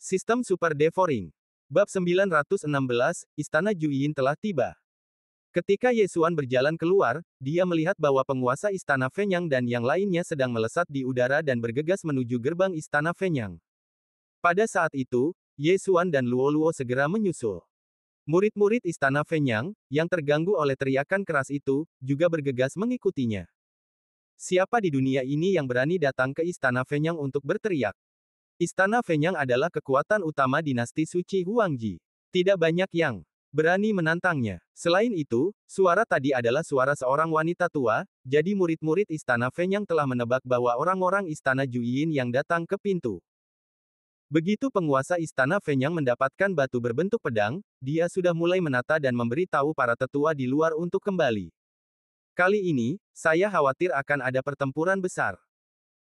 Sistem Super Devouring. Bab 916, Istana Juyin telah tiba. Ketika Ye Xuan berjalan keluar, dia melihat bahwa penguasa Istana Fenyang dan yang lainnya sedang melesat di udara dan bergegas menuju gerbang Istana Fenyang. Pada saat itu, Ye Xuan dan Luo Luo segera menyusul. Murid-murid Istana Fenyang, yang terganggu oleh teriakan keras itu, juga bergegas mengikutinya. Siapa di dunia ini yang berani datang ke Istana Fenyang untuk berteriak? Istana Fenyang adalah kekuatan utama dinasti suci Huangji. Tidak banyak yang berani menantangnya. Selain itu, suara tadi adalah suara seorang wanita tua, jadi murid-murid Istana Fenyang telah menebak bahwa orang-orang Istana Juyin yang datang ke pintu. Begitu penguasa Istana Fenyang mendapatkan batu berbentuk pedang, dia sudah mulai menata dan memberi tahu para tetua di luar untuk kembali. Kali ini, saya khawatir akan ada pertempuran besar.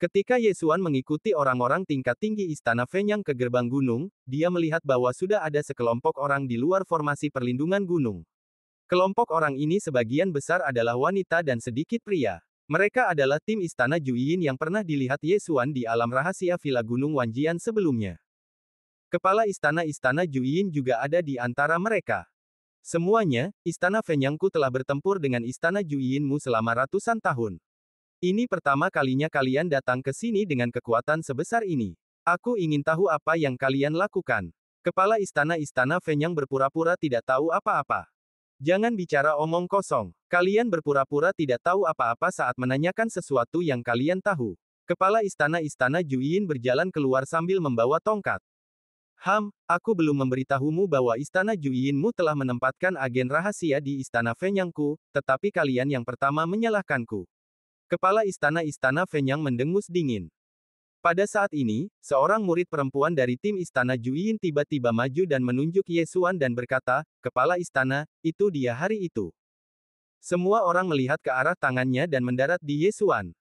Ketika Ye Xuan mengikuti orang-orang tingkat tinggi Istana Fenyang ke gerbang gunung, dia melihat bahwa sudah ada sekelompok orang di luar formasi perlindungan gunung. Kelompok orang ini sebagian besar adalah wanita dan sedikit pria. Mereka adalah tim Istana Juyin yang pernah dilihat Ye Xuan di alam rahasia Villa Gunung Wanjian sebelumnya. Kepala Istana Juyin juga ada di antara mereka. Semuanya, Istana Fenyangku telah bertempur dengan Istana Juyinmu selama ratusan tahun. Ini pertama kalinya kalian datang ke sini dengan kekuatan sebesar ini. Aku ingin tahu apa yang kalian lakukan. Kepala Istana Fenyang berpura-pura tidak tahu apa-apa. Jangan bicara omong kosong. Kalian berpura-pura tidak tahu apa-apa saat menanyakan sesuatu yang kalian tahu. Kepala Istana Juyin berjalan keluar sambil membawa tongkat. Aku belum memberitahumu bahwa Istana Juyinmu telah menempatkan agen rahasia di Istana Fenyangku, tetapi kalian yang pertama menyalahkanku. Kepala Istana Fenyang mendengus dingin. Pada saat ini, seorang murid perempuan dari tim Istana Juyin tiba-tiba maju dan menunjuk Ye Xuan dan berkata, "Kepala Istana, itu dia hari itu." Semua orang melihat ke arah tangannya dan mendarat di Ye Xuan.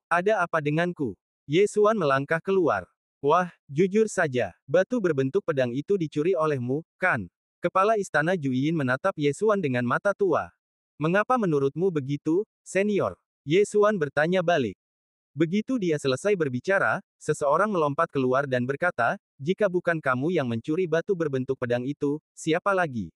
Ada apa denganku? Ye Xuan melangkah keluar. Wah, jujur saja, batu berbentuk pedang itu dicuri olehmu, kan? Kepala Istana Juyin menatap Ye Xuan dengan mata tua. Mengapa menurutmu begitu, senior? Ye Xuan bertanya balik. Begitu dia selesai berbicara, seseorang melompat keluar dan berkata, "Jika bukan kamu yang mencuri batu berbentuk pedang itu, siapa lagi?"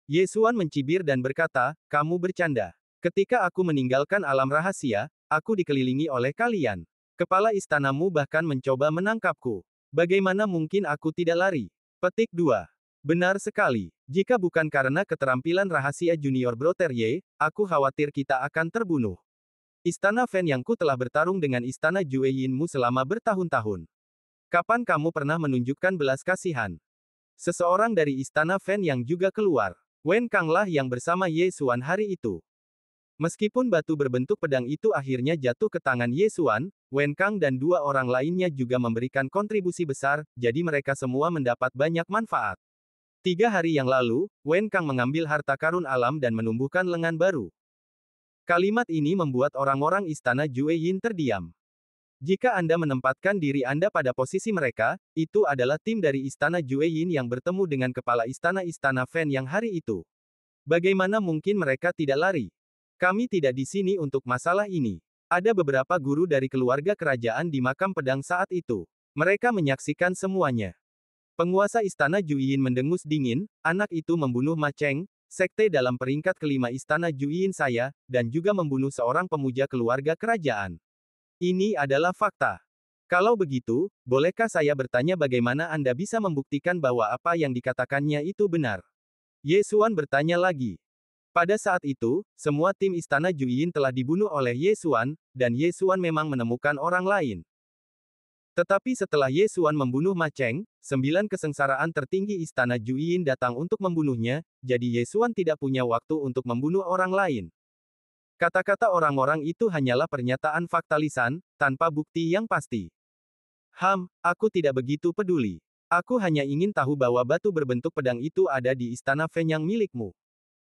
Ye Xuan mencibir dan berkata, "Kamu bercanda. Ketika aku meninggalkan alam rahasia, aku dikelilingi oleh kalian. Kepala istanamu bahkan mencoba menangkapku. Bagaimana mungkin aku tidak lari?" Petik 2. Benar sekali. Jika bukan karena keterampilan rahasia Junior Brother Ye, aku khawatir kita akan terbunuh. Istana Fenyangku telah bertarung dengan Istana Jueyinmu selama bertahun-tahun. Kapan kamu pernah menunjukkan belas kasihan? Seseorang dari Istana Fenyang juga keluar. Wen Kanglah yang bersama Ye Xuan hari itu. Meskipun batu berbentuk pedang itu akhirnya jatuh ke tangan Ye Xuan, Wen Kang dan dua orang lainnya juga memberikan kontribusi besar, jadi mereka semua mendapat banyak manfaat. 3 hari yang lalu, Wen Kang mengambil harta karun alam dan menumbuhkan lengan baru. Kalimat ini membuat orang-orang Istana Jueyin terdiam. Jika Anda menempatkan diri Anda pada posisi mereka, itu adalah tim dari Istana Jueyin yang bertemu dengan kepala Istana Fen yang hari itu. Bagaimana mungkin mereka tidak lari? Kami tidak di sini untuk masalah ini. Ada beberapa guru dari keluarga kerajaan di makam pedang saat itu. Mereka menyaksikan semuanya. Penguasa Istana Juyin mendengus dingin, anak itu membunuh Ma Cheng, sekte dalam peringkat kelima Istana Juyin saya, dan juga membunuh seorang pemuja keluarga kerajaan. Ini adalah fakta. Kalau begitu, bolehkah saya bertanya bagaimana Anda bisa membuktikan bahwa apa yang dikatakannya itu benar? Ye Xuan bertanya lagi. Pada saat itu, semua tim Istana Juyin telah dibunuh oleh Ye Xuan, dan Ye Xuan memang menemukan orang lain. Tetapi setelah Ye Xuan membunuh Ma Cheng, 9 kesengsaraan tertinggi Istana Juyin datang untuk membunuhnya, jadi Ye Xuan tidak punya waktu untuk membunuh orang lain. Kata-kata orang-orang itu hanyalah pernyataan fakta lisan, tanpa bukti yang pasti. Aku tidak begitu peduli. Aku hanya ingin tahu bahwa batu berbentuk pedang itu ada di Istana Fenyang milikmu.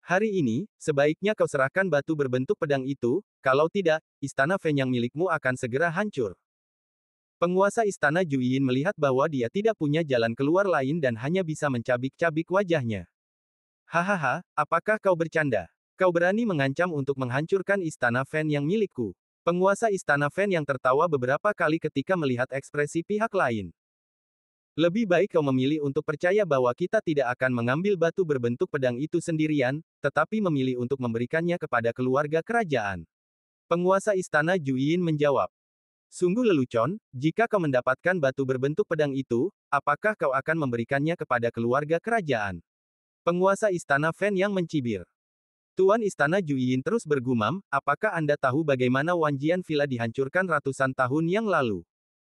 Hari ini, sebaiknya kau serahkan batu berbentuk pedang itu, kalau tidak, Istana Fenyang milikmu akan segera hancur. Penguasa Istana Juyin melihat bahwa dia tidak punya jalan keluar lain dan hanya bisa mencabik-cabik wajahnya. Hahaha, apakah kau bercanda? Kau berani mengancam untuk menghancurkan Istana Fen yang milikku. Penguasa Istana Fen yang tertawa beberapa kali ketika melihat ekspresi pihak lain. Lebih baik kau memilih untuk percaya bahwa kita tidak akan mengambil batu berbentuk pedang itu sendirian, tetapi memilih untuk memberikannya kepada keluarga kerajaan. Penguasa istana Juyin menjawab. Sungguh lelucon, jika kau mendapatkan batu berbentuk pedang itu, apakah kau akan memberikannya kepada keluarga kerajaan? Penguasa istana Fen yang mencibir. Tuan istana Juyin terus bergumam, apakah Anda tahu bagaimana Wanjian Villa dihancurkan ratusan tahun yang lalu?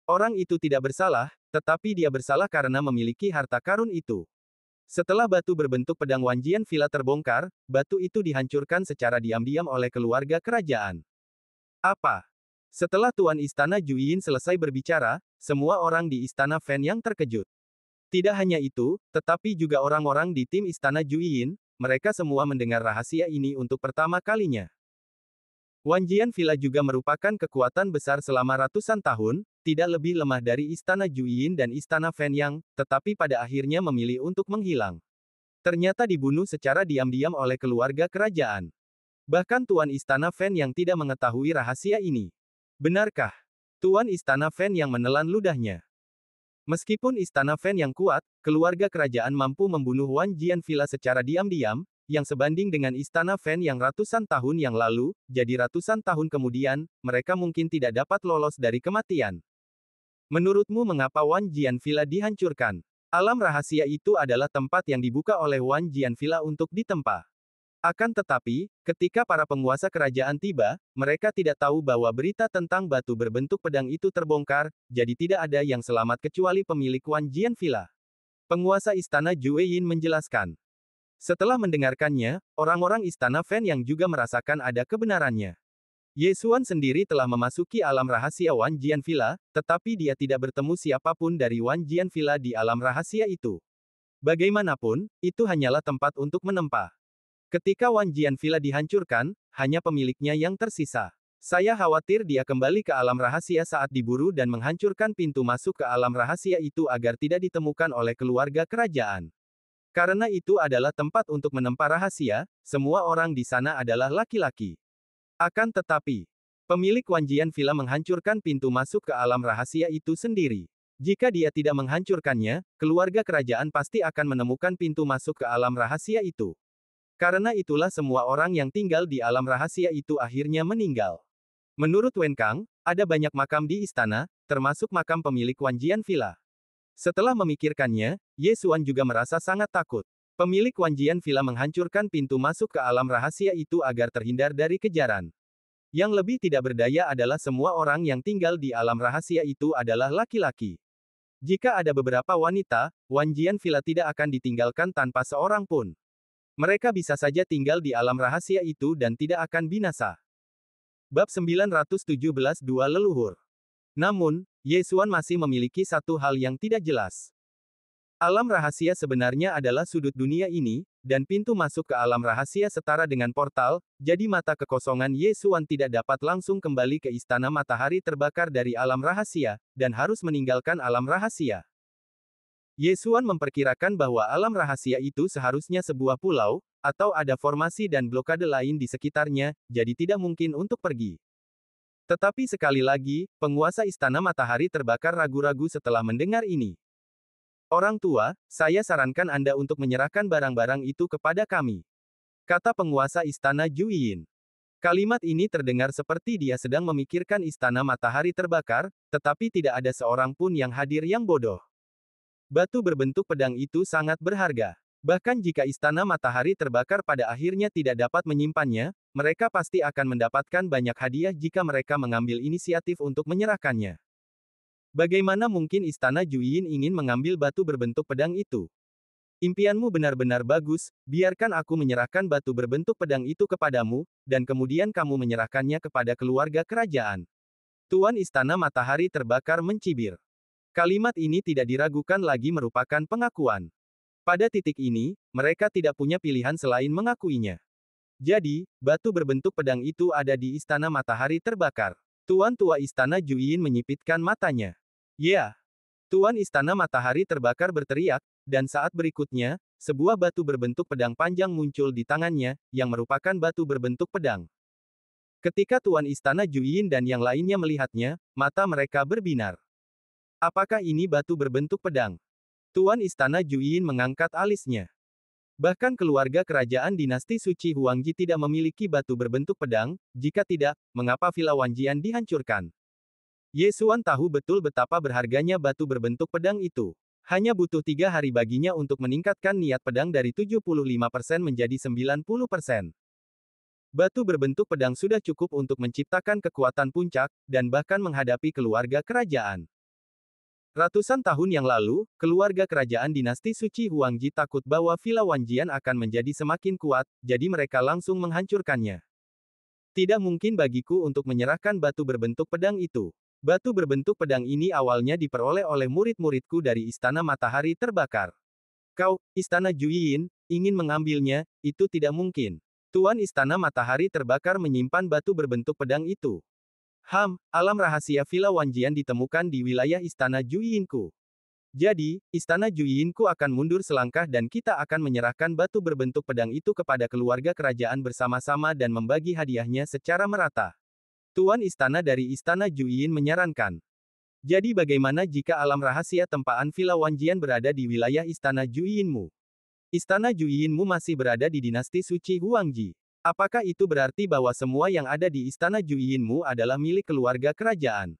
Orang itu tidak bersalah, tetapi dia bersalah karena memiliki harta karun itu. Setelah batu berbentuk pedang Wanjian Villa terbongkar, batu itu dihancurkan secara diam-diam oleh keluarga kerajaan. Apa? Setelah Tuan Istana Juyin selesai berbicara, semua orang di Istana Fen yang terkejut. Tidak hanya itu, tetapi juga orang-orang di tim Istana Juyin, mereka semua mendengar rahasia ini untuk pertama kalinya. Wanjian Villa juga merupakan kekuatan besar selama ratusan tahun, tidak lebih lemah dari Istana Juyin dan Istana Fen yang, tetapi pada akhirnya memilih untuk menghilang. Ternyata dibunuh secara diam-diam oleh keluarga kerajaan. Bahkan Tuan Istana Fen yang tidak mengetahui rahasia ini. Benarkah? Tuan Istana Fen yang menelan ludahnya. Meskipun Istana Fen yang kuat, keluarga kerajaan mampu membunuh Wanjian Villa secara diam-diam, yang sebanding dengan Istana Fen yang ratusan tahun yang lalu, jadi ratusan tahun kemudian, mereka mungkin tidak dapat lolos dari kematian. Menurutmu mengapa Wanjian Villa dihancurkan? Alam rahasia itu adalah tempat yang dibuka oleh Wanjian Villa untuk ditempa. Akan tetapi, ketika para penguasa kerajaan tiba, mereka tidak tahu bahwa berita tentang batu berbentuk pedang itu terbongkar, jadi tidak ada yang selamat kecuali pemilik Wanjian Villa. Penguasa istana Jueyin menjelaskan. Setelah mendengarkannya, orang-orang istana Fen yang juga merasakan ada kebenarannya. Yesuan sendiri telah memasuki alam rahasia Wanjian Villa, tetapi dia tidak bertemu siapapun dari Wanjian Villa di alam rahasia itu. Bagaimanapun, itu hanyalah tempat untuk menempa. Ketika Wanjian Villa dihancurkan, hanya pemiliknya yang tersisa. Saya khawatir dia kembali ke alam rahasia saat diburu dan menghancurkan pintu masuk ke alam rahasia itu agar tidak ditemukan oleh keluarga kerajaan. Karena itu adalah tempat untuk menempa rahasia, semua orang di sana adalah laki-laki. Akan tetapi, pemilik Wanjian Villa menghancurkan pintu masuk ke alam rahasia itu sendiri. Jika dia tidak menghancurkannya, keluarga kerajaan pasti akan menemukan pintu masuk ke alam rahasia itu. Karena itulah semua orang yang tinggal di alam rahasia itu akhirnya meninggal. Menurut Wen Kang, ada banyak makam di istana, termasuk makam pemilik Wanjian Villa. Setelah memikirkannya, Ye Xuan juga merasa sangat takut. Pemilik Wanjian Villa menghancurkan pintu masuk ke alam rahasia itu agar terhindar dari kejaran. Yang lebih tidak berdaya adalah semua orang yang tinggal di alam rahasia itu adalah laki-laki. Jika ada beberapa wanita, Wanjian Villa tidak akan ditinggalkan tanpa seorang pun. Mereka bisa saja tinggal di alam rahasia itu dan tidak akan binasa. Bab 917 Dua Leluhur. Namun, Yesuan masih memiliki satu hal yang tidak jelas. Alam rahasia sebenarnya adalah sudut dunia ini, dan pintu masuk ke alam rahasia setara dengan portal, jadi mata kekosongan Yesuan tidak dapat langsung kembali ke istana matahari terbakar dari alam rahasia, dan harus meninggalkan alam rahasia. Yesuan memperkirakan bahwa alam rahasia itu seharusnya sebuah pulau, atau ada formasi dan blokade lain di sekitarnya, jadi tidak mungkin untuk pergi. Tetapi sekali lagi, penguasa istana matahari terbakar ragu-ragu setelah mendengar ini. Orang tua, saya sarankan Anda untuk menyerahkan barang-barang itu kepada kami. Kata penguasa istana Juyin. Kalimat ini terdengar seperti dia sedang memikirkan istana matahari terbakar, tetapi tidak ada seorang pun yang hadir yang bodoh. Batu berbentuk pedang itu sangat berharga. Bahkan jika istana matahari terbakar pada akhirnya tidak dapat menyimpannya, mereka pasti akan mendapatkan banyak hadiah jika mereka mengambil inisiatif untuk menyerahkannya. Bagaimana mungkin istana Juyin ingin mengambil batu berbentuk pedang itu? Impianmu benar-benar bagus, biarkan aku menyerahkan batu berbentuk pedang itu kepadamu, dan kemudian kamu menyerahkannya kepada keluarga kerajaan. Tuan Istana Matahari Terbakar mencibir. Kalimat ini tidak diragukan lagi merupakan pengakuan. Pada titik ini, mereka tidak punya pilihan selain mengakuinya. Jadi, batu berbentuk pedang itu ada di Istana Matahari Terbakar. Tuan tua Istana Juyin menyipitkan matanya. Ya. Tuan Istana Matahari Terbakar berteriak, dan saat berikutnya, sebuah batu berbentuk pedang panjang muncul di tangannya, yang merupakan batu berbentuk pedang. Ketika Tuan Istana Juyin dan yang lainnya melihatnya, mata mereka berbinar. Apakah ini batu berbentuk pedang? Tuan Istana Juyin mengangkat alisnya. Bahkan keluarga kerajaan dinasti suci Huangji tidak memiliki batu berbentuk pedang, jika tidak, mengapa Villa Wanjian dihancurkan? Ye Xuan tahu betul betapa berharganya batu berbentuk pedang itu. Hanya butuh 3 hari baginya untuk meningkatkan niat pedang dari 75% menjadi 90%. Batu berbentuk pedang sudah cukup untuk menciptakan kekuatan puncak, dan bahkan menghadapi keluarga kerajaan. Ratusan tahun yang lalu, keluarga kerajaan dinasti suci Huangji takut bahwa Villa Wanjian akan menjadi semakin kuat, jadi mereka langsung menghancurkannya. Tidak mungkin bagiku untuk menyerahkan batu berbentuk pedang itu. Batu berbentuk pedang ini awalnya diperoleh oleh murid-muridku dari Istana Matahari Terbakar. Kau, Istana Juyin, ingin mengambilnya, itu tidak mungkin. Tuan Istana Matahari Terbakar menyimpan batu berbentuk pedang itu. Alam rahasia Villa Wanjian ditemukan di wilayah Istana Juyinku. Jadi, Istana Juyinku akan mundur selangkah dan kita akan menyerahkan batu berbentuk pedang itu kepada keluarga kerajaan bersama-sama dan membagi hadiahnya secara merata. Tuan Istana dari Istana Juyin menyarankan. Jadi bagaimana jika alam rahasia tempaan Villa Wanjian berada di wilayah Istana Juyinmu? Istana Juyinmu masih berada di dinasti suci Huangji. Apakah itu berarti bahwa semua yang ada di Istana Juyinmu adalah milik keluarga kerajaan?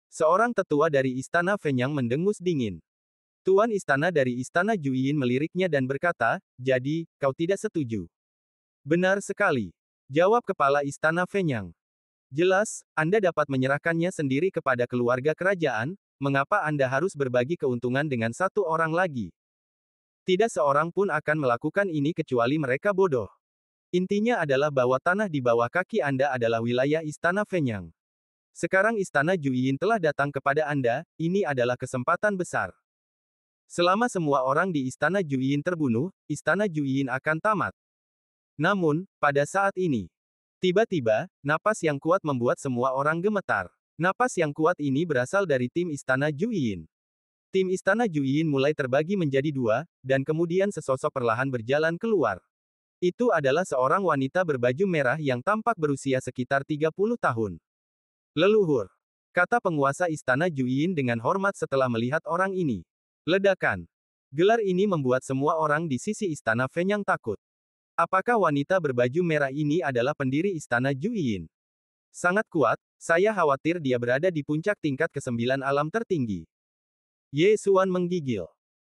Seorang tetua dari Istana Fenyang mendengus dingin. Tuan Istana dari Istana Juyin meliriknya dan berkata, jadi, kau tidak setuju? Benar sekali. Jawab Kepala Istana Fenyang. Jelas, Anda dapat menyerahkannya sendiri kepada keluarga kerajaan, mengapa Anda harus berbagi keuntungan dengan satu orang lagi? Tidak seorang pun akan melakukan ini kecuali mereka bodoh. Intinya adalah bahwa tanah di bawah kaki Anda adalah wilayah Istana Fenyang. Sekarang Istana Juyin telah datang kepada Anda, ini adalah kesempatan besar. Selama semua orang di Istana Juyin terbunuh, Istana Juyin akan tamat. Namun, pada saat ini, tiba-tiba, napas yang kuat membuat semua orang gemetar. Napas yang kuat ini berasal dari tim Istana Juyin. Tim Istana Juyin mulai terbagi menjadi 2, dan kemudian sesosok perlahan berjalan keluar. Itu adalah seorang wanita berbaju merah yang tampak berusia sekitar 30 tahun. Leluhur, kata penguasa Istana Juyin dengan hormat setelah melihat orang ini. Ledakan. Gelar ini membuat semua orang di sisi Istana Fenyang takut. Apakah wanita berbaju merah ini adalah pendiri Istana Juyin? Sangat kuat, saya khawatir dia berada di puncak tingkat ke-9 alam tertinggi. Ye Xuan menggigil.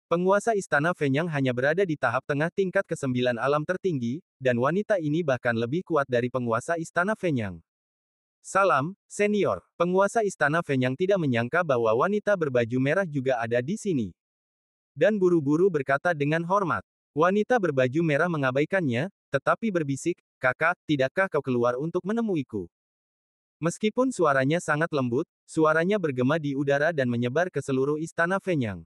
Penguasa Istana Fenyang hanya berada di tahap tengah tingkat ke-9 alam tertinggi, dan wanita ini bahkan lebih kuat dari penguasa Istana Fenyang. Salam, senior. Penguasa Istana Fenyang tidak menyangka bahwa wanita berbaju merah juga ada di sini. Dan buru-buru berkata dengan hormat. Wanita berbaju merah mengabaikannya, tetapi berbisik, kakak, tidakkah kau keluar untuk menemuiku? Meskipun suaranya sangat lembut, suaranya bergema di udara dan menyebar ke seluruh Istana Fenyang.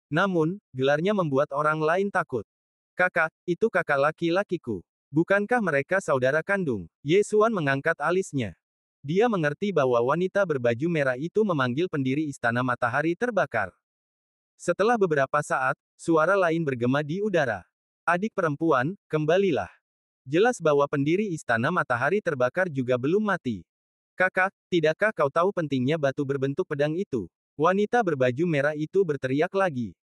Namun, gelarnya membuat orang lain takut. Kakak, itu kakak laki-lakiku. Bukankah mereka saudara kandung? Ye Xuan mengangkat alisnya. Dia mengerti bahwa wanita berbaju merah itu memanggil pendiri Istana Matahari Terbakar. Setelah beberapa saat, suara lain bergema di udara. Adik perempuan, kembalilah. Jelas bahwa pendiri Istana Matahari Terbakar juga belum mati. Kakak, tidakkah kau tahu pentingnya batu berbentuk pedang itu? Wanita berbaju merah itu berteriak lagi.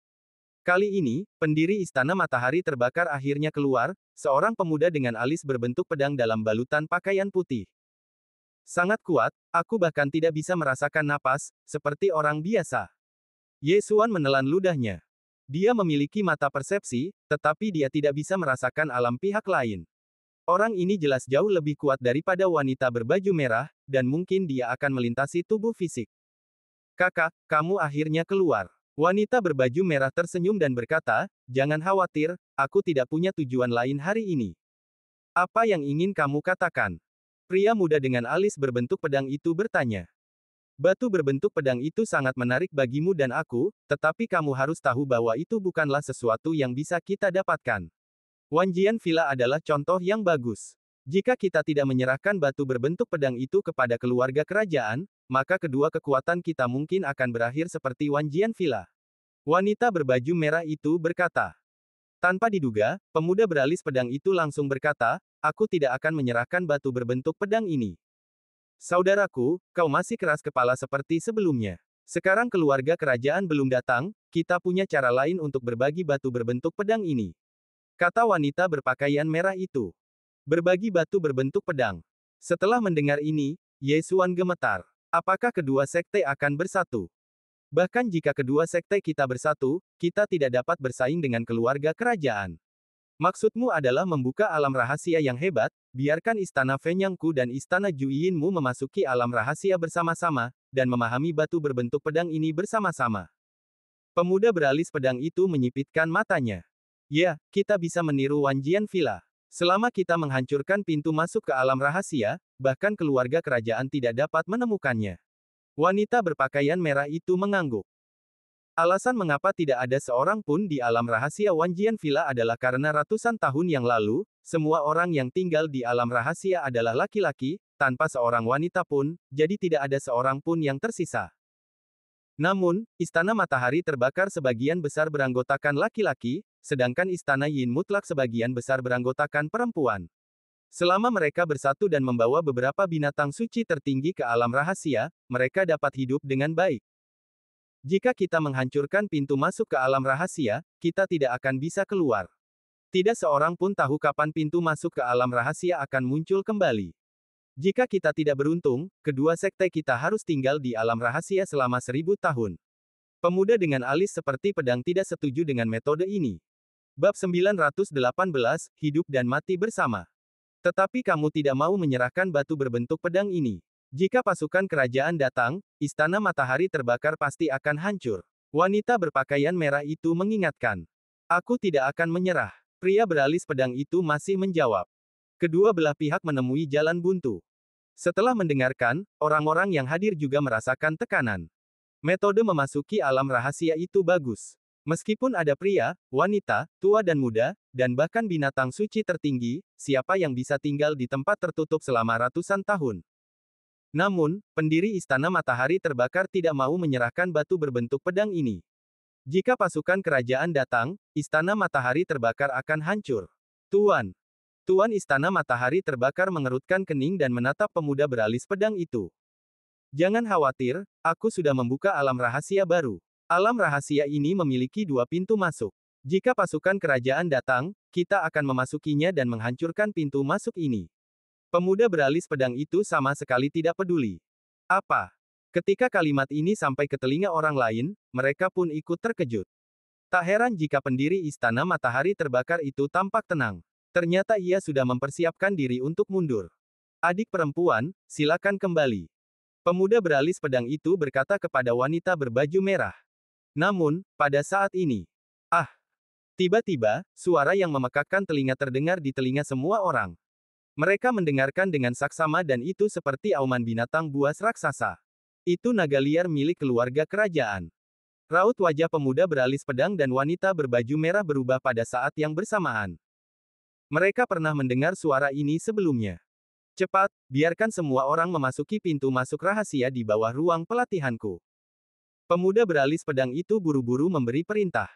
Kali ini, pendiri Istana Matahari Terbakar akhirnya keluar, seorang pemuda dengan alis berbentuk pedang dalam balutan pakaian putih. Sangat kuat, aku bahkan tidak bisa merasakan napas, seperti orang biasa. Ye Xuan menelan ludahnya. Dia memiliki mata persepsi, tetapi dia tidak bisa merasakan alam pihak lain. Orang ini jelas jauh lebih kuat daripada wanita berbaju merah, dan mungkin dia akan melintasi tubuh fisik. Kakak, kamu akhirnya keluar. Wanita berbaju merah tersenyum dan berkata, jangan khawatir, aku tidak punya tujuan lain hari ini. Apa yang ingin kamu katakan? Pria muda dengan alis berbentuk pedang itu bertanya. Batu berbentuk pedang itu sangat menarik bagimu dan aku, tetapi kamu harus tahu bahwa itu bukanlah sesuatu yang bisa kita dapatkan. Wanjian Villa adalah contoh yang bagus. Jika kita tidak menyerahkan batu berbentuk pedang itu kepada keluarga kerajaan, maka kedua kekuatan kita mungkin akan berakhir seperti Wanjian Villa. Wanita berbaju merah itu berkata. Tanpa diduga, pemuda beralis pedang itu langsung berkata, aku tidak akan menyerahkan batu berbentuk pedang ini. Saudaraku, kau masih keras kepala seperti sebelumnya. Sekarang keluarga kerajaan belum datang, kita punya cara lain untuk berbagi batu berbentuk pedang ini. Kata wanita berpakaian merah itu. Berbagi batu berbentuk pedang. Setelah mendengar ini, Ye Xuan gemetar. Apakah kedua sekte akan bersatu? Bahkan jika kedua sekte kita bersatu, kita tidak dapat bersaing dengan keluarga kerajaan. Maksudmu adalah membuka alam rahasia yang hebat, biarkan istana Fenyangku dan istana Juiyinmu memasuki alam rahasia bersama-sama, dan memahami batu berbentuk pedang ini bersama-sama. Pemuda beralis pedang itu menyipitkan matanya. Ya, kita bisa meniru Wanjian Villa. Selama kita menghancurkan pintu masuk ke alam rahasia, bahkan keluarga kerajaan tidak dapat menemukannya. Wanita berpakaian merah itu mengangguk. Alasan mengapa tidak ada seorang pun di alam rahasia Wanjian Villa adalah karena ratusan tahun yang lalu, semua orang yang tinggal di alam rahasia adalah laki-laki, tanpa seorang wanita pun, jadi tidak ada seorang pun yang tersisa. Namun, Istana Matahari Terbakar sebagian besar beranggotakan laki-laki, sedangkan Istana Yin Mutlak sebagian besar beranggotakan perempuan. Selama mereka bersatu dan membawa beberapa binatang suci tertinggi ke alam rahasia, mereka dapat hidup dengan baik. Jika kita menghancurkan pintu masuk ke alam rahasia, kita tidak akan bisa keluar. Tidak seorang pun tahu kapan pintu masuk ke alam rahasia akan muncul kembali. Jika kita tidak beruntung, kedua sekte kita harus tinggal di alam rahasia selama 1000 tahun. Pemuda dengan alis seperti pedang tidak setuju dengan metode ini. Bab 918, Hidup dan Mati Bersama. Tetapi kamu tidak mau menyerahkan batu berbentuk pedang ini. Jika pasukan kerajaan datang, Istana Matahari Terbakar pasti akan hancur. Wanita berpakaian merah itu mengingatkan. Aku tidak akan menyerah. Pria beralis pedang itu masih menjawab. Kedua belah pihak menemui jalan buntu. Setelah mendengarkan, orang-orang yang hadir juga merasakan tekanan. Metode memasuki alam rahasia itu bagus. Meskipun ada pria, wanita, tua dan muda, dan bahkan binatang suci tertinggi, siapa yang bisa tinggal di tempat tertutup selama ratusan tahun? Namun, pendiri Istana Matahari Terbakar tidak mau menyerahkan batu berbentuk pedang ini. Jika pasukan kerajaan datang, Istana Matahari Terbakar akan hancur. Tuan Istana Matahari Terbakar mengerutkan kening dan menatap pemuda beralis pedang itu. Jangan khawatir, aku sudah membuka alam rahasia baru. Alam rahasia ini memiliki 2 pintu masuk. Jika pasukan kerajaan datang, kita akan memasukinya dan menghancurkan pintu masuk ini. Pemuda beralis pedang itu sama sekali tidak peduli. Apa? Ketika kalimat ini sampai ke telinga orang lain, mereka pun ikut terkejut. Tak heran jika pendiri Istana Matahari Terbakar itu tampak tenang. Ternyata ia sudah mempersiapkan diri untuk mundur. Adik perempuan, silakan kembali. Pemuda beralis pedang itu berkata kepada wanita berbaju merah. Namun, pada saat ini, tiba-tiba, suara yang memekakkan telinga terdengar di telinga semua orang. Mereka mendengarkan dengan saksama dan itu seperti auman binatang buas raksasa. Itu naga liar milik keluarga kerajaan. Raut wajah pemuda beralis pedang dan wanita berbaju merah berubah pada saat yang bersamaan. Mereka pernah mendengar suara ini sebelumnya. Cepat, biarkan semua orang memasuki pintu masuk rahasia di bawah ruang pelatihanku. Pemuda beralis pedang itu buru-buru memberi perintah.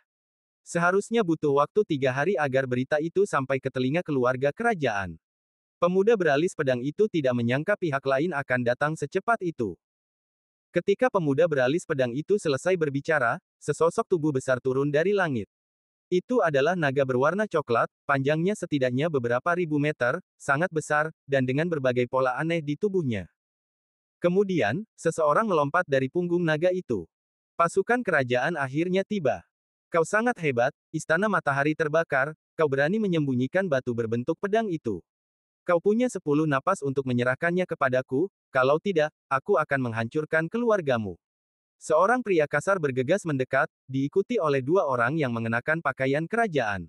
Seharusnya butuh waktu 3 hari agar berita itu sampai ke telinga keluarga kerajaan. Pemuda beralis pedang itu tidak menyangka pihak lain akan datang secepat itu. Ketika pemuda beralis pedang itu selesai berbicara, sesosok tubuh besar turun dari langit. Itu adalah naga berwarna coklat, panjangnya setidaknya beberapa ribu meter, sangat besar, dan dengan berbagai pola aneh di tubuhnya. Kemudian, seseorang melompat dari punggung naga itu. Pasukan kerajaan akhirnya tiba. Kau sangat hebat, Istana Matahari Terbakar, kau berani menyembunyikan batu berbentuk pedang itu. Kau punya 10 napas untuk menyerahkannya kepadaku, kalau tidak, aku akan menghancurkan keluargamu. Seorang pria kasar bergegas mendekat, diikuti oleh 2 orang yang mengenakan pakaian kerajaan.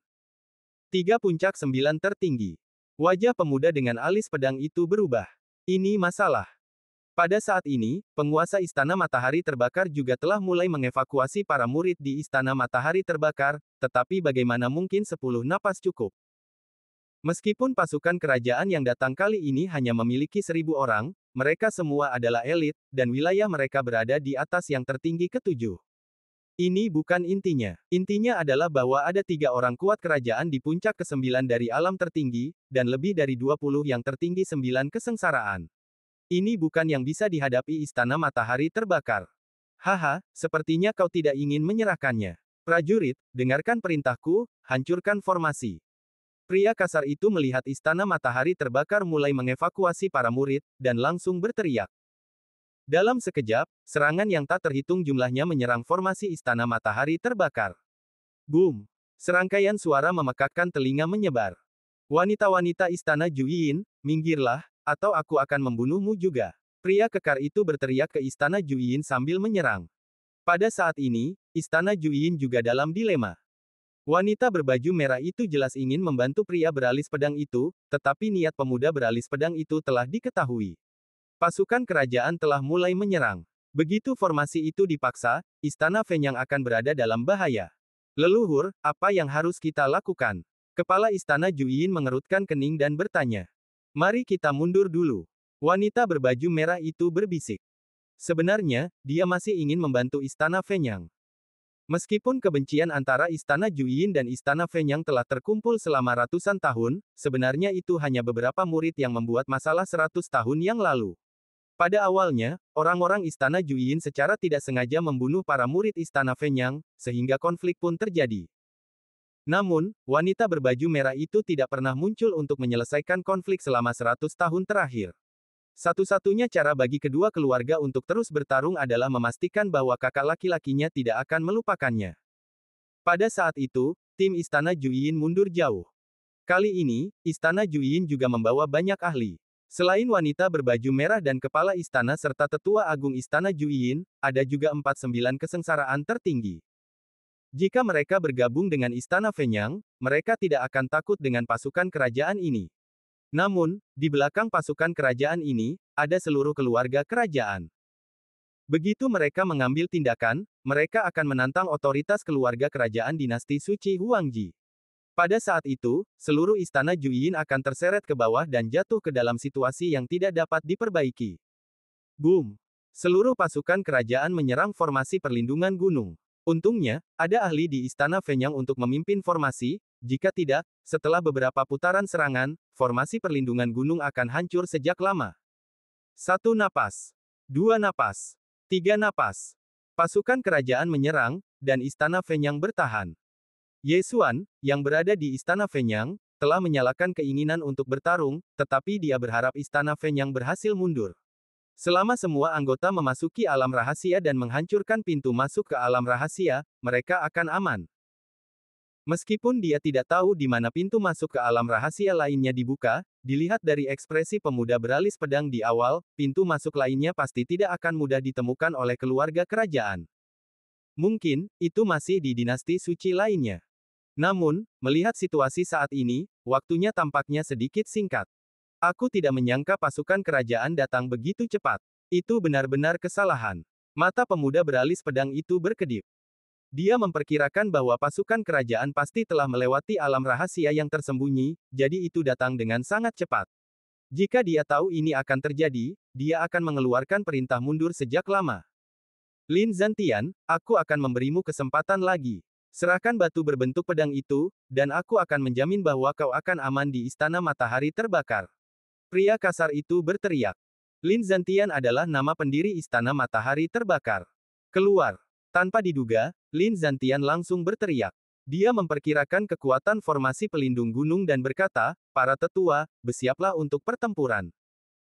3 puncak 9 tertinggi. Wajah pemuda dengan alis pedang itu berubah. Ini masalah. Pada saat ini, penguasa Istana Matahari Terbakar juga telah mulai mengevakuasi para murid di Istana Matahari Terbakar, tetapi bagaimana mungkin 10 napas cukup? Meskipun pasukan kerajaan yang datang kali ini hanya memiliki 1000 orang, mereka semua adalah elit, dan wilayah mereka berada di atas yang tertinggi ke-7. Ini bukan intinya. Intinya adalah bahwa ada 3 orang kuat kerajaan di puncak ke-9 dari alam tertinggi, dan lebih dari 20 yang tertinggi 9 kesengsaraan. Ini bukan yang bisa dihadapi Istana Matahari Terbakar. Haha, sepertinya kau tidak ingin menyerahkannya. Prajurit, dengarkan perintahku, hancurkan formasi. Pria kasar itu melihat istana matahari terbakar mulai mengevakuasi para murid, dan langsung berteriak. Dalam sekejap, serangan yang tak terhitung jumlahnya menyerang formasi istana matahari terbakar. Boom! Serangkaian suara memekakkan telinga menyebar. Wanita-wanita istana Juyin, minggirlah, atau aku akan membunuhmu juga. Pria kekar itu berteriak ke istana Juyin sambil menyerang. Pada saat ini, istana Juyin juga dalam dilema. Wanita berbaju merah itu jelas ingin membantu pria beralis pedang itu, tetapi niat pemuda beralis pedang itu telah diketahui. Pasukan kerajaan telah mulai menyerang. Begitu formasi itu dipaksa, istana Fenyang akan berada dalam bahaya. Leluhur, apa yang harus kita lakukan? Kepala istana Juyin mengerutkan kening dan bertanya. Mari kita mundur dulu. Wanita berbaju merah itu berbisik. Sebenarnya, dia masih ingin membantu istana Fenyang. Meskipun kebencian antara istana Juyin dan istana Fenyang telah terkumpul selama ratusan tahun, sebenarnya itu hanya beberapa murid yang membuat masalah 100 tahun yang lalu. Pada awalnya, orang-orang istana Juyin secara tidak sengaja membunuh para murid istana Fenyang, sehingga konflik pun terjadi. Namun, wanita berbaju merah itu tidak pernah muncul untuk menyelesaikan konflik selama 100 tahun terakhir. Satu-satunya cara bagi kedua keluarga untuk terus bertarung adalah memastikan bahwa kakak laki-lakinya tidak akan melupakannya. Pada saat itu, tim istana Juyin mundur jauh. Kali ini, istana Juyin juga membawa banyak ahli. Selain wanita berbaju merah dan kepala istana serta tetua agung istana Juyin, ada juga 49 kesengsaraan tertinggi. Jika mereka bergabung dengan istana Fenyang, mereka tidak akan takut dengan pasukan kerajaan ini. Namun, di belakang pasukan kerajaan ini, ada seluruh keluarga kerajaan. Begitu mereka mengambil tindakan, mereka akan menantang otoritas keluarga kerajaan dinasti suci Huangji. Pada saat itu, seluruh istana Juyin akan terseret ke bawah dan jatuh ke dalam situasi yang tidak dapat diperbaiki. Boom! Seluruh pasukan kerajaan menyerang formasi perlindungan gunung. Untungnya, ada ahli di istana Fenyang untuk memimpin formasi. Jika tidak, setelah beberapa putaran serangan, formasi perlindungan gunung akan hancur sejak lama. 1 napas. 2 napas. 3 napas. Pasukan kerajaan menyerang, dan istana Fenyang bertahan. Ye Xuan, yang berada di istana Fenyang, telah menyalakan keinginan untuk bertarung, tetapi dia berharap istana Fenyang berhasil mundur. Selama semua anggota memasuki alam rahasia dan menghancurkan pintu masuk ke alam rahasia, mereka akan aman. Meskipun dia tidak tahu di mana pintu masuk ke alam rahasia lainnya dibuka, dilihat dari ekspresi pemuda beralis pedang di awal, pintu masuk lainnya pasti tidak akan mudah ditemukan oleh keluarga kerajaan. Mungkin, itu masih di dinasti suci lainnya. Namun, melihat situasi saat ini, waktunya tampaknya sedikit singkat. Aku tidak menyangka pasukan kerajaan datang begitu cepat. Itu benar-benar kesalahan. Mata pemuda beralis pedang itu berkedip. Dia memperkirakan bahwa pasukan kerajaan pasti telah melewati alam rahasia yang tersembunyi, jadi itu datang dengan sangat cepat. Jika dia tahu ini akan terjadi, dia akan mengeluarkan perintah mundur sejak lama. Lin Zantian, aku akan memberimu kesempatan lagi. Serahkan batu berbentuk pedang itu, dan aku akan menjamin bahwa kau akan aman di istana matahari terbakar. Pria kasar itu berteriak. Lin Zantian adalah nama pendiri istana matahari terbakar. Keluar. Tanpa diduga, Lin Zantian langsung berteriak. Dia memperkirakan kekuatan formasi pelindung gunung dan berkata, para tetua, bersiaplah untuk pertempuran.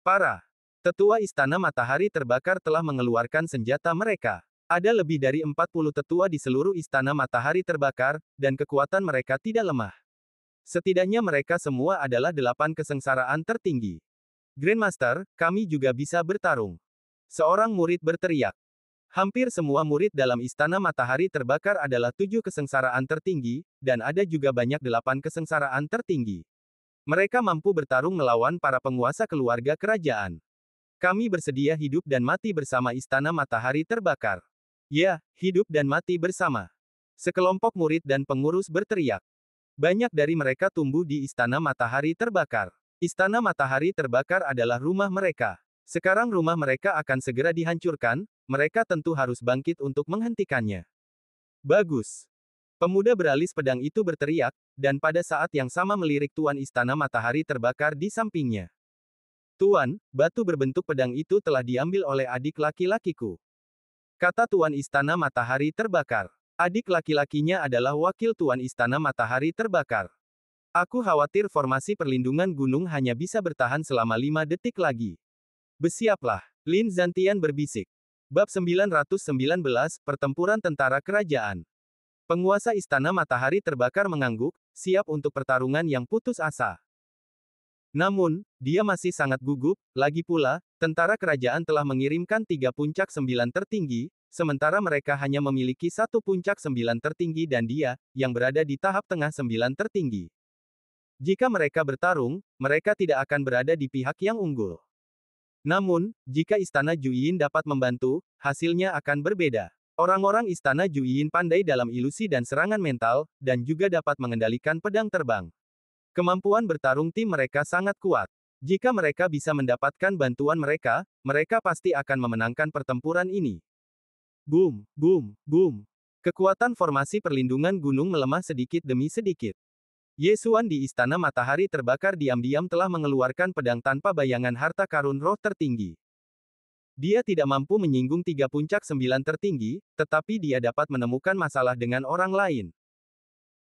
Para tetua istana matahari terbakar telah mengeluarkan senjata mereka. Ada lebih dari 40 tetua di seluruh istana matahari terbakar, dan kekuatan mereka tidak lemah. Setidaknya mereka semua adalah 8 kesengsaraan tertinggi. Grandmaster, kami juga bisa bertarung. Seorang murid berteriak. Hampir semua murid dalam istana matahari terbakar adalah 7 kesengsaraan tertinggi, dan ada juga banyak 8 kesengsaraan tertinggi. Mereka mampu bertarung melawan para penguasa keluarga kerajaan. Kami bersedia hidup dan mati bersama istana matahari terbakar. Ya, hidup dan mati bersama. Sekelompok murid dan pengurus berteriak. Banyak dari mereka tumbuh di istana matahari terbakar. Istana matahari terbakar adalah rumah mereka. Sekarang rumah mereka akan segera dihancurkan, mereka tentu harus bangkit untuk menghentikannya. Bagus. Pemuda beralis pedang itu berteriak, dan pada saat yang sama melirik Tuan Istana Matahari terbakar di sampingnya. Tuan, batu berbentuk pedang itu telah diambil oleh adik laki-lakiku. kata Tuan Istana Matahari Terbakar. Adik laki-lakinya adalah wakil Tuan Istana Matahari Terbakar. Aku khawatir formasi perlindungan gunung hanya bisa bertahan selama 5 detik lagi. Bersiaplah, Lin Zantian berbisik. Bab 919, Pertempuran Tentara Kerajaan. Penguasa Istana Matahari Terbakar mengangguk, siap untuk pertarungan yang putus asa. Namun, dia masih sangat gugup, lagi pula, tentara kerajaan telah mengirimkan 3 puncak 9 tertinggi, sementara mereka hanya memiliki 1 puncak 9 tertinggi dan dia, yang berada di tahap tengah 9 tertinggi. Jika mereka bertarung, mereka tidak akan berada di pihak yang unggul. Namun, jika Istana Juyin dapat membantu, hasilnya akan berbeda. Orang-orang Istana Juyin pandai dalam ilusi dan serangan mental, dan juga dapat mengendalikan pedang terbang. Kemampuan bertarung tim mereka sangat kuat. Jika mereka bisa mendapatkan bantuan mereka, mereka pasti akan memenangkan pertempuran ini. Boom, boom, boom. Kekuatan formasi perlindungan gunung melemah sedikit demi sedikit. Ye Xuan di Istana Matahari Terbakar diam-diam telah mengeluarkan pedang tanpa bayangan harta karun roh tertinggi. Dia tidak mampu menyinggung 3 puncak 9 tertinggi, tetapi dia dapat menemukan masalah dengan orang lain.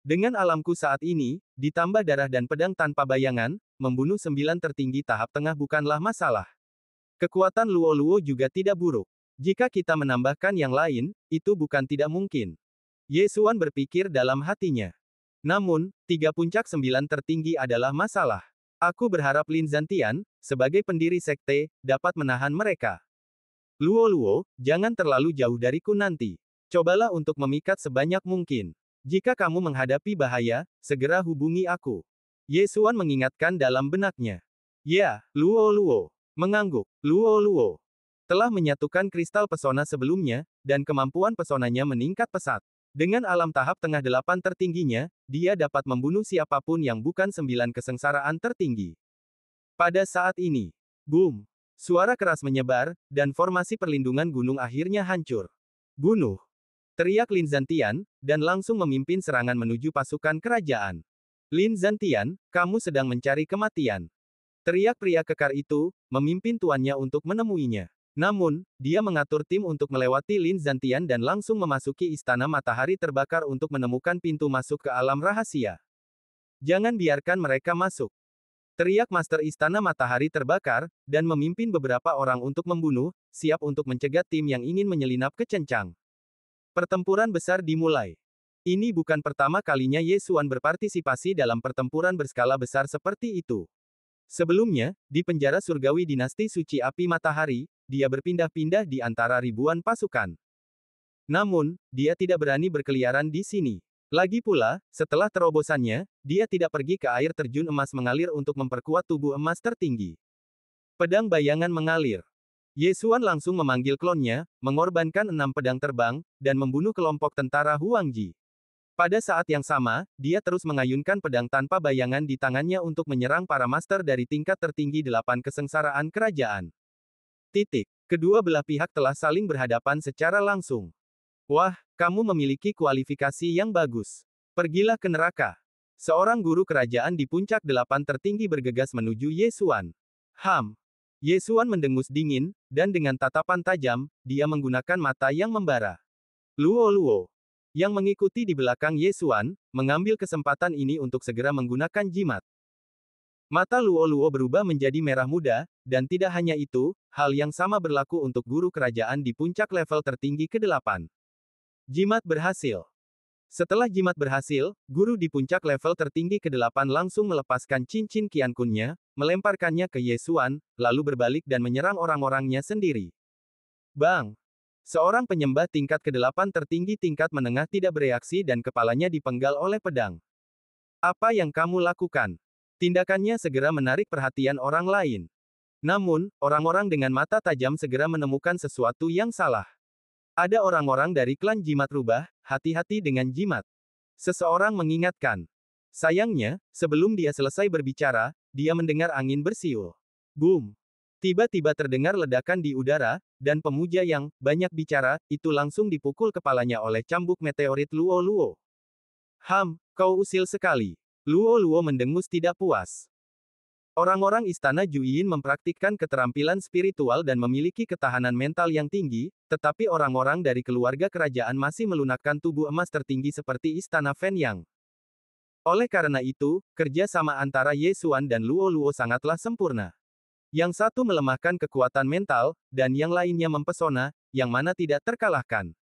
Dengan alamku saat ini, ditambah darah dan pedang tanpa bayangan, membunuh 9 tertinggi tahap tengah bukanlah masalah. Kekuatan Luo-Luo juga tidak buruk. Jika kita menambahkan yang lain, itu bukan tidak mungkin. Ye Xuan berpikir dalam hatinya. Namun, 3 puncak 9 tertinggi adalah masalah. Aku berharap Lin Zantian, sebagai pendiri sekte, dapat menahan mereka. Luo-Luo, jangan terlalu jauh dariku nanti. Cobalah untuk memikat sebanyak mungkin. Jika kamu menghadapi bahaya, segera hubungi aku. Ye Xuan mengingatkan dalam benaknya. Ya, Luo-Luo. Mengangguk. Luo-Luo telah menyatukan kristal pesona sebelumnya, dan kemampuan pesonanya meningkat pesat. Dengan alam tahap tengah 8 tertingginya, dia dapat membunuh siapapun yang bukan 9 kesengsaraan tertinggi. Pada saat ini, boom, suara keras menyebar, dan formasi perlindungan gunung akhirnya hancur. Bunuh! Teriak Lin Zantian, dan langsung memimpin serangan menuju pasukan kerajaan. Lin Zantian, kamu sedang mencari kematian. Teriak pria kekar itu, memimpin tuannya untuk menemuinya. Namun, dia mengatur tim untuk melewati Lin Zantian dan langsung memasuki Istana Matahari Terbakar untuk menemukan pintu masuk ke alam rahasia. Jangan biarkan mereka masuk. Teriak Master Istana Matahari Terbakar, dan memimpin beberapa orang untuk membunuh, siap untuk mencegat tim yang ingin menyelinap ke cencang. Pertempuran besar dimulai. Ini bukan pertama kalinya Ye Xuan berpartisipasi dalam pertempuran berskala besar seperti itu. Sebelumnya, di penjara surgawi dinasti Suci Api Matahari, dia berpindah-pindah di antara ribuan pasukan. Namun, dia tidak berani berkeliaran di sini. Lagi pula, setelah terobosannya, dia tidak pergi ke air terjun emas mengalir untuk memperkuat tubuh emas tertinggi. Pedang bayangan mengalir. Ye Xuan langsung memanggil klonnya, mengorbankan 6 pedang terbang, dan membunuh kelompok tentara Huangji. Pada saat yang sama, dia terus mengayunkan pedang tanpa bayangan di tangannya untuk menyerang para master dari tingkat tertinggi 8 kesengsaraan kerajaan. Kedua belah pihak telah saling berhadapan secara langsung. Wah, kamu memiliki kualifikasi yang bagus. Pergilah ke neraka. Seorang guru kerajaan di puncak 8 tertinggi bergegas menuju Ye Xuan. Ye Xuan mendengus dingin, dan dengan tatapan tajam, dia menggunakan mata yang membara. Luo-Luo, yang mengikuti di belakang Ye Xuan, mengambil kesempatan ini untuk segera menggunakan jimat. Mata Luo-Luo berubah menjadi merah muda, dan tidak hanya itu, hal yang sama berlaku untuk guru kerajaan di puncak level tertinggi ke-8. Jimat berhasil. Setelah jimat berhasil, guru di puncak level tertinggi ke-8 langsung melepaskan cincin Qiankunnya, melemparkannya ke Ye Xuan, lalu berbalik dan menyerang orang-orangnya sendiri. Bang! Seorang penyembah tingkat ke-8 tertinggi tingkat menengah tidak bereaksi dan kepalanya dipenggal oleh pedang. Apa yang kamu lakukan? Tindakannya segera menarik perhatian orang lain. Namun, orang-orang dengan mata tajam segera menemukan sesuatu yang salah. Ada orang-orang dari klan jimat rubah, hati-hati dengan jimat. Seseorang mengingatkan. Sayangnya, sebelum dia selesai berbicara, dia mendengar angin bersiul. Boom! Tiba-tiba terdengar ledakan di udara, dan pemuja yang banyak bicara, itu langsung dipukul kepalanya oleh cambuk meteorit Luo-Luo. Kau usil sekali. Luo-Luo mendengus tidak puas. Orang-orang istana Juyin mempraktikkan keterampilan spiritual dan memiliki ketahanan mental yang tinggi, tetapi orang-orang dari keluarga kerajaan masih melunakkan tubuh emas tertinggi seperti istana Fenyang. Oleh karena itu, kerja sama antara Ye Xuan dan Luo Luo sangatlah sempurna. Yang satu melemahkan kekuatan mental, dan yang lainnya mempesona, yang mana tidak terkalahkan.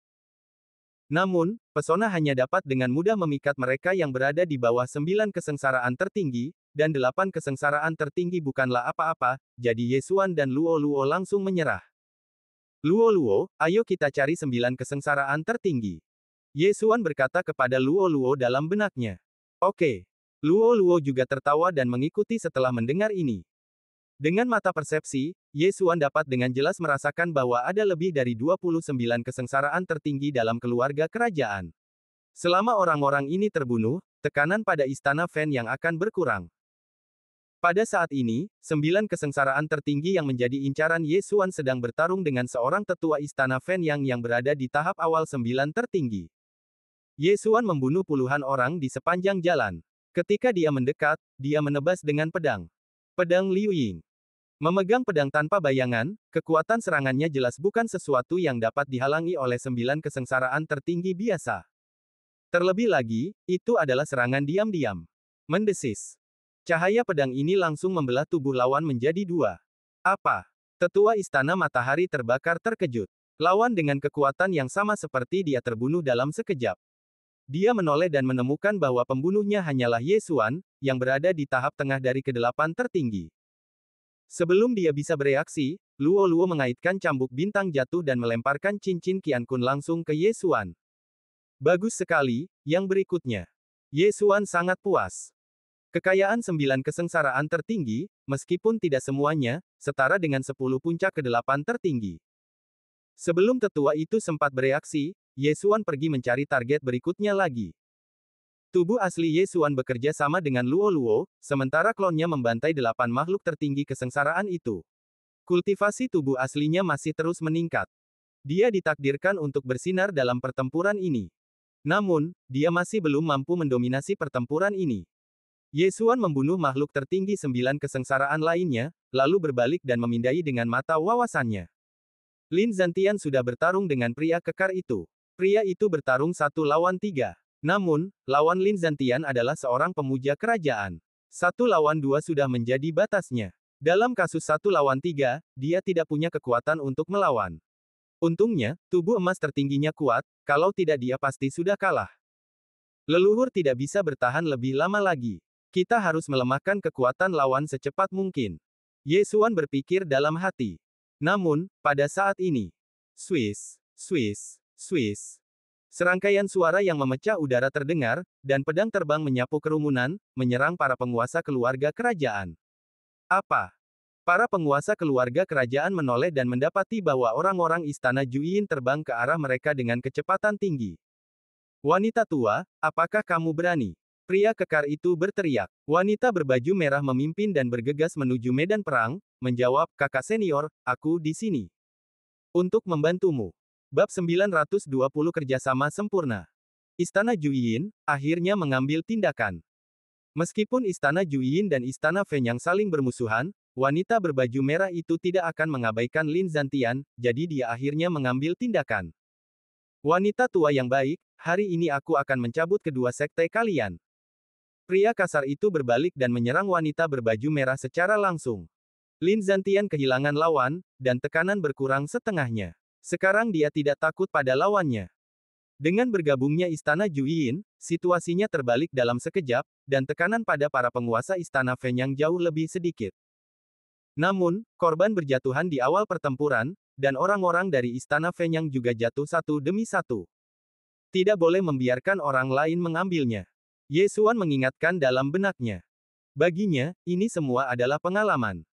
Namun, pesona hanya dapat dengan mudah memikat mereka yang berada di bawah 9 kesengsaraan tertinggi, dan 8 kesengsaraan tertinggi bukanlah apa-apa, jadi Ye Xuan dan Luo Luo langsung menyerah. Luo Luo, ayo kita cari 9 kesengsaraan tertinggi. Ye Xuan berkata kepada Luo Luo dalam benaknya. Oke. Luo Luo juga tertawa dan mengikuti setelah mendengar ini. Dengan mata persepsi, Ye Xuan dapat dengan jelas merasakan bahwa ada lebih dari 29 kesengsaraan tertinggi dalam keluarga kerajaan. Selama orang-orang ini terbunuh, tekanan pada istana Fen yang akan berkurang. Pada saat ini, 9 kesengsaraan tertinggi yang menjadi incaran Ye Xuan sedang bertarung dengan seorang tetua istana Fen yang berada di tahap awal 9 tertinggi. Ye Xuan membunuh puluhan orang di sepanjang jalan. Ketika dia mendekat, dia menebas dengan pedang. Pedang Liu Ying. Memegang pedang tanpa bayangan, kekuatan serangannya jelas bukan sesuatu yang dapat dihalangi oleh 9 kesengsaraan tertinggi biasa. Terlebih lagi, itu adalah serangan diam-diam. Mendesis. Cahaya pedang ini langsung membelah tubuh lawan menjadi dua. Apa? Tetua Istana Matahari terbakar terkejut. Lawan dengan kekuatan yang sama seperti dia terbunuh dalam sekejap. Dia menoleh dan menemukan bahwa pembunuhnya hanyalah Ye Xuan, yang berada di tahap tengah dari ke-8 tertinggi. Sebelum dia bisa bereaksi, Luo Luo mengaitkan cambuk bintang jatuh dan melemparkan cincin Qian Kun langsung ke Ye Xuan. Bagus sekali, yang berikutnya. Ye Xuan sangat puas. Kekayaan 9 kesengsaraan tertinggi, meskipun tidak semuanya, setara dengan 10 puncak ke-8 tertinggi. Sebelum tetua itu sempat bereaksi, Ye Xuan pergi mencari target berikutnya lagi. Tubuh asli Ye Xuan bekerja sama dengan Luo Luo, sementara klonnya membantai 8 makhluk tertinggi kesengsaraan itu. Kultivasi tubuh aslinya masih terus meningkat. Dia ditakdirkan untuk bersinar dalam pertempuran ini. Namun, dia masih belum mampu mendominasi pertempuran ini. Ye Xuan membunuh makhluk tertinggi 9 kesengsaraan lainnya, lalu berbalik dan memindai dengan mata wawasannya. Lin Zhantian sudah bertarung dengan pria kekar itu. Pria itu bertarung 1 lawan 3. Namun, lawan Lin Zhantian adalah seorang pemuja kerajaan. 1 lawan 2 sudah menjadi batasnya. Dalam kasus 1 lawan 3, dia tidak punya kekuatan untuk melawan. Untungnya, tubuh emas tertingginya kuat, kalau tidak dia pasti sudah kalah. Leluhur tidak bisa bertahan lebih lama lagi. Kita harus melemahkan kekuatan lawan secepat mungkin. Ye Xuan berpikir dalam hati. Namun, pada saat ini, Swiss, Swiss, Swiss. Serangkaian suara yang memecah udara terdengar, dan pedang terbang menyapu kerumunan, menyerang para penguasa keluarga kerajaan. Apa? Para penguasa keluarga kerajaan menoleh dan mendapati bahwa orang-orang istana Juyin terbang ke arah mereka dengan kecepatan tinggi. Wanita tua, apakah kamu berani? Pria kekar itu berteriak. Wanita berbaju merah memimpin dan bergegas menuju medan perang, menjawab, kakak senior, aku di sini. Untuk membantumu. Bab 920 Kerjasama Sempurna. Istana Juyin, akhirnya mengambil tindakan. Meskipun Istana Juyin dan Istana Fenyang saling bermusuhan, wanita berbaju merah itu tidak akan mengabaikan Lin Zhantian, jadi dia akhirnya mengambil tindakan. Wanita tua yang baik, hari ini aku akan mencabut kedua sekte kalian. Pria kasar itu berbalik dan menyerang wanita berbaju merah secara langsung. Lin Zhantian kehilangan lawan, dan tekanan berkurang setengahnya. Sekarang dia tidak takut pada lawannya. Dengan bergabungnya Istana Juyin, situasinya terbalik dalam sekejap, dan tekanan pada para penguasa Istana Fenyang jauh lebih sedikit. Namun, korban berjatuhan di awal pertempuran, dan orang-orang dari Istana Fenyang juga jatuh satu demi satu. Tidak boleh membiarkan orang lain mengambilnya. Ye Xuan mengingatkan dalam benaknya. Baginya, ini semua adalah pengalaman.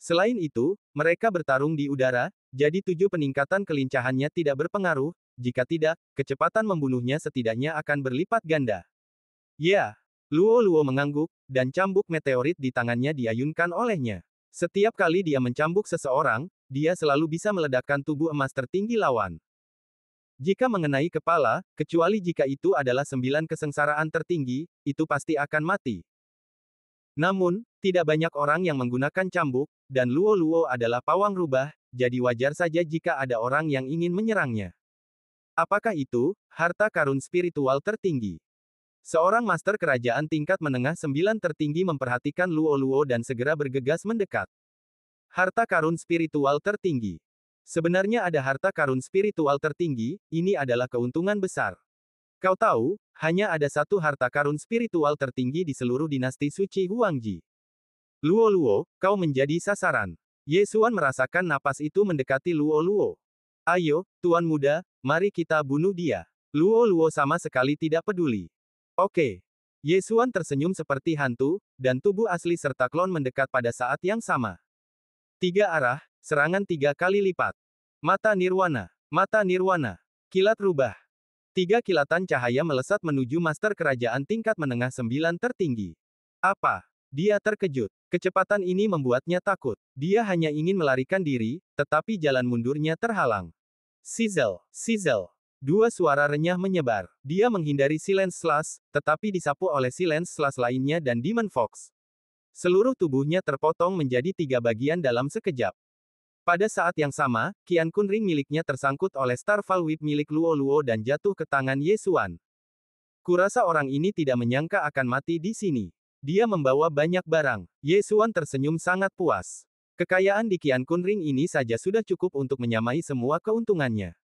Selain itu, mereka bertarung di udara, jadi 7 peningkatan kelincahannya tidak berpengaruh, jika tidak, kecepatan membunuhnya setidaknya akan berlipat ganda. Ya, Luo Luo mengangguk, dan cambuk meteorit di tangannya diayunkan olehnya. Setiap kali dia mencambuk seseorang, dia selalu bisa meledakkan tubuh emas tertinggi lawan. Jika mengenai kepala, kecuali jika itu adalah 9 kesengsaraan tertinggi, itu pasti akan mati. Namun, tidak banyak orang yang menggunakan cambuk, dan Luo Luo adalah pawang rubah, jadi wajar saja jika ada orang yang ingin menyerangnya. Apakah itu harta karun spiritual tertinggi? Seorang master kerajaan tingkat menengah 9 tertinggi memperhatikan Luo Luo dan segera bergegas mendekat. Harta karun spiritual tertinggi. Sebenarnya ada harta karun spiritual tertinggi, ini adalah keuntungan besar. Kau tahu, hanya ada satu harta karun spiritual tertinggi di seluruh dinasti suci Huangji. Luo Luo, kau menjadi sasaran. Ye Xuan merasakan napas itu mendekati Luo Luo. Ayo, Tuan Muda, mari kita bunuh dia. Luo Luo sama sekali tidak peduli. Oke. Ye Xuan tersenyum seperti hantu, dan tubuh asli serta klon mendekat pada saat yang sama. 3 arah, serangan 3 kali lipat. Mata Nirwana. Mata Nirwana. Kilat rubah. 3 kilatan cahaya melesat menuju master kerajaan tingkat menengah 9 tertinggi. Apa? Dia terkejut. Kecepatan ini membuatnya takut. Dia hanya ingin melarikan diri, tetapi jalan mundurnya terhalang. Sizzle, sizzle. 2 suara renyah menyebar. Dia menghindari Silence Slash, tetapi disapu oleh Silence Slash lainnya dan Demon Fox. Seluruh tubuhnya terpotong menjadi 3 bagian dalam sekejap. Pada saat yang sama, Qiankun Ring miliknya tersangkut oleh Starfall Whip milik Luo Luo dan jatuh ke tangan Ye Xuan. Kurasa orang ini tidak menyangka akan mati di sini. Dia membawa banyak barang. Ye Xuan tersenyum sangat puas. Kekayaan di Qiankun Ring ini saja sudah cukup untuk menyamai semua keuntungannya.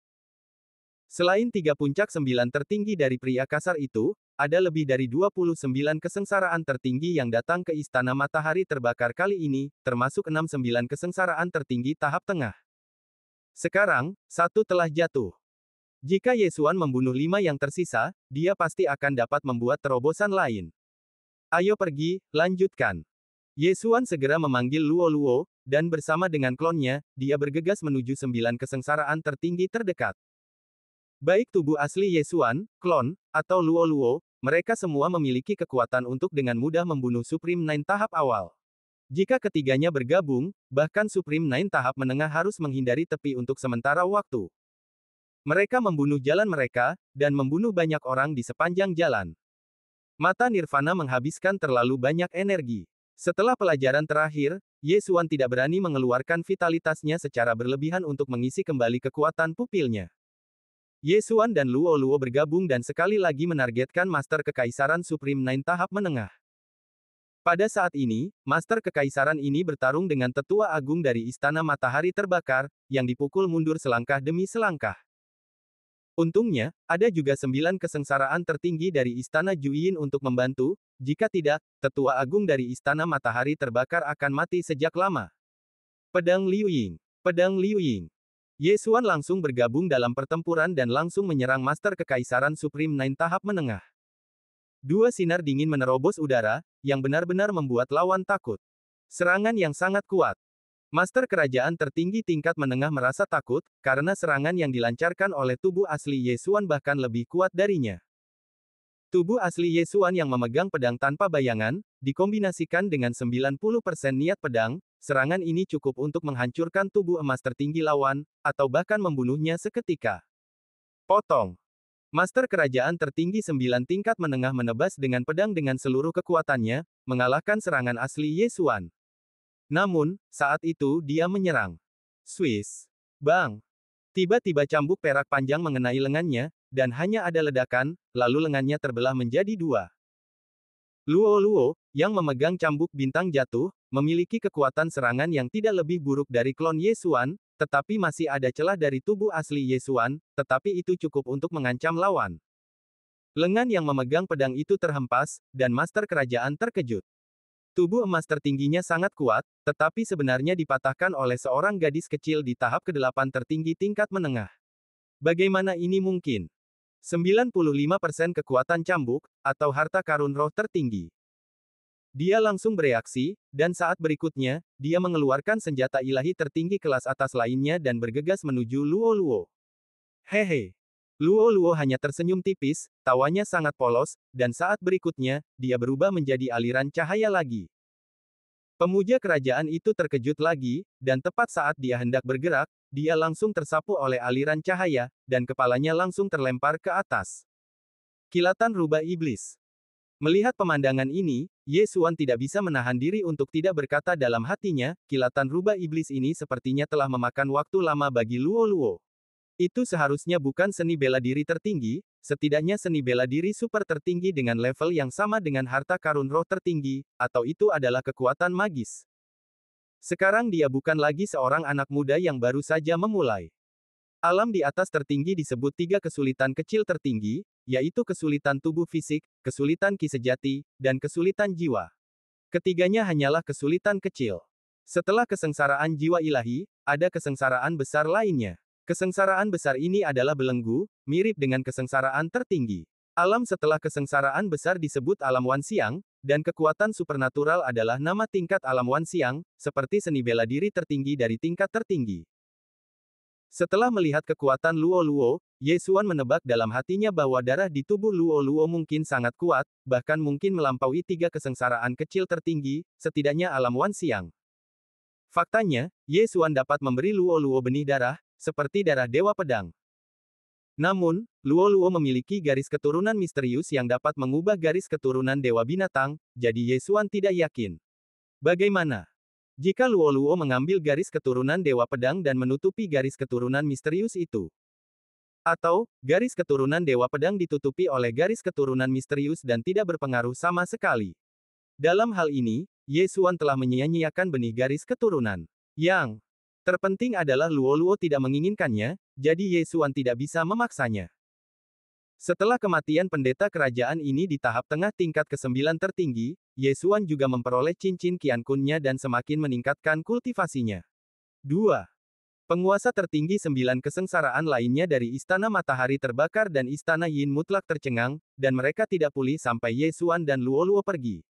Selain 3 puncak 9 tertinggi dari pria kasar itu, ada lebih dari 29 kesengsaraan tertinggi yang datang ke Istana Matahari Terbakar kali ini, termasuk 69 kesengsaraan tertinggi tahap tengah. Sekarang, 1 telah jatuh. Jika Ye Xuan membunuh 5 yang tersisa, dia pasti akan dapat membuat terobosan lain. Ayo pergi, lanjutkan. Ye Xuan segera memanggil Luo Luo, dan bersama dengan klonnya, dia bergegas menuju 9 kesengsaraan tertinggi terdekat. Baik tubuh asli Ye Xuan, klon, atau Luo Luo, mereka semua memiliki kekuatan untuk dengan mudah membunuh Supreme Nine tahap awal. Jika ketiganya bergabung, bahkan Supreme Nine tahap menengah harus menghindari tepi untuk sementara waktu. Mereka membunuh jalan mereka, dan membunuh banyak orang di sepanjang jalan. Mata Nirvana menghabiskan terlalu banyak energi. Setelah pelajaran terakhir, Ye Xuan tidak berani mengeluarkan vitalitasnya secara berlebihan untuk mengisi kembali kekuatan pupilnya. Ye Xuan dan Luo Luo bergabung dan sekali lagi menargetkan Master Kekaisaran Supreme Nine tahap menengah. Pada saat ini, Master Kekaisaran ini bertarung dengan Tetua Agung dari Istana Matahari Terbakar, yang dipukul mundur selangkah demi selangkah. Untungnya, ada juga 9 kesengsaraan tertinggi dari Istana Juyin untuk membantu, jika tidak, Tetua Agung dari Istana Matahari Terbakar akan mati sejak lama. Pedang Liu Ying. Pedang Liu Ying. Ye Xuan langsung bergabung dalam pertempuran dan langsung menyerang Master Kekaisaran Supreme Nine tahap menengah. 2 sinar dingin menerobos udara, yang benar-benar membuat lawan takut. Serangan yang sangat kuat. Master kerajaan tertinggi tingkat menengah merasa takut, karena serangan yang dilancarkan oleh tubuh asli Ye Xuan bahkan lebih kuat darinya. Tubuh asli Ye Xuan yang memegang pedang tanpa bayangan, dikombinasikan dengan 90% niat pedang, serangan ini cukup untuk menghancurkan tubuh emas tertinggi lawan, atau bahkan membunuhnya seketika. Potong. Master kerajaan tertinggi 9 tingkat menengah menebas dengan pedang dengan seluruh kekuatannya, mengalahkan serangan asli Ye Xuan. Namun, saat itu dia menyerang. Swiss. Bang. Tiba-tiba cambuk perak panjang mengenai lengannya, dan hanya ada ledakan, lalu lengannya terbelah menjadi 2. Luo Luo, yang memegang cambuk bintang jatuh, memiliki kekuatan serangan yang tidak lebih buruk dari klon Ye Xuan, tetapi masih ada celah dari tubuh asli Ye Xuan, tetapi itu cukup untuk mengancam lawan. Lengan yang memegang pedang itu terhempas, dan Master Kerajaan terkejut. Tubuh emas tertingginya sangat kuat, tetapi sebenarnya dipatahkan oleh seorang gadis kecil di tahap ke-8 tertinggi tingkat menengah. Bagaimana ini mungkin? 95% kekuatan cambuk, atau harta karun roh tertinggi. Dia langsung bereaksi, dan saat berikutnya, dia mengeluarkan senjata ilahi tertinggi kelas atas lainnya dan bergegas menuju Luo Luo. Hehe. Luo Luo hanya tersenyum tipis, tawanya sangat polos, dan saat berikutnya, dia berubah menjadi aliran cahaya lagi. Pemuja kerajaan itu terkejut lagi, dan tepat saat dia hendak bergerak, dia langsung tersapu oleh aliran cahaya, dan kepalanya langsung terlempar ke atas. Kilatan rubah iblis. Melihat pemandangan ini, Ye Xuan tidak bisa menahan diri untuk tidak berkata dalam hatinya, kilatan rubah iblis ini sepertinya telah memakan waktu lama bagi Luo Luo. Itu seharusnya bukan seni bela diri tertinggi, setidaknya seni bela diri super tertinggi dengan level yang sama dengan harta karun roh tertinggi, atau itu adalah kekuatan magis. Sekarang dia bukan lagi seorang anak muda yang baru saja memulai. Alam di atas tertinggi disebut 3 kesulitan kecil tertinggi, yaitu kesulitan tubuh fisik, kesulitan ki sejati, dan kesulitan jiwa. Ketiganya hanyalah kesulitan kecil. Setelah kesengsaraan jiwa ilahi, ada kesengsaraan besar lainnya. Kesengsaraan besar ini adalah belenggu, mirip dengan kesengsaraan tertinggi. Alam setelah kesengsaraan besar disebut alam Wan Xiang, dan kekuatan supernatural adalah nama tingkat alam Wan Xiang, seperti seni bela diri tertinggi dari tingkat tertinggi. Setelah melihat kekuatan Luo Luo, Ye Xuan menebak dalam hatinya bahwa darah di tubuh Luo Luo mungkin sangat kuat, bahkan mungkin melampaui 3 kesengsaraan kecil tertinggi, setidaknya alam Wan Xiang. Faktanya, Ye Xuan dapat memberi Luo Luo benih darah, seperti darah Dewa Pedang. Namun, Luo Luo memiliki garis keturunan misterius yang dapat mengubah garis keturunan Dewa Binatang, jadi Ye Xuan tidak yakin. Bagaimana jika Luo Luo mengambil garis keturunan Dewa Pedang dan menutupi garis keturunan misterius itu? Atau, garis keturunan Dewa Pedang ditutupi oleh garis keturunan misterius dan tidak berpengaruh sama sekali. Dalam hal ini, Ye Xuan telah menyia-nyiakan benih garis keturunan. Yang terpenting adalah Luo Luo tidak menginginkannya, jadi Ye Xuan tidak bisa memaksanya. Setelah kematian pendeta kerajaan ini di tahap tengah tingkat ke-9 tertinggi, Ye Xuan juga memperoleh cincin Qian Kunnya dan semakin meningkatkan kultivasinya. 2. Penguasa tertinggi 9 kesengsaraan lainnya dari Istana Matahari Terbakar dan Istana Yin mutlak tercengang, dan mereka tidak pulih sampai Ye Xuan dan Luo Luo pergi.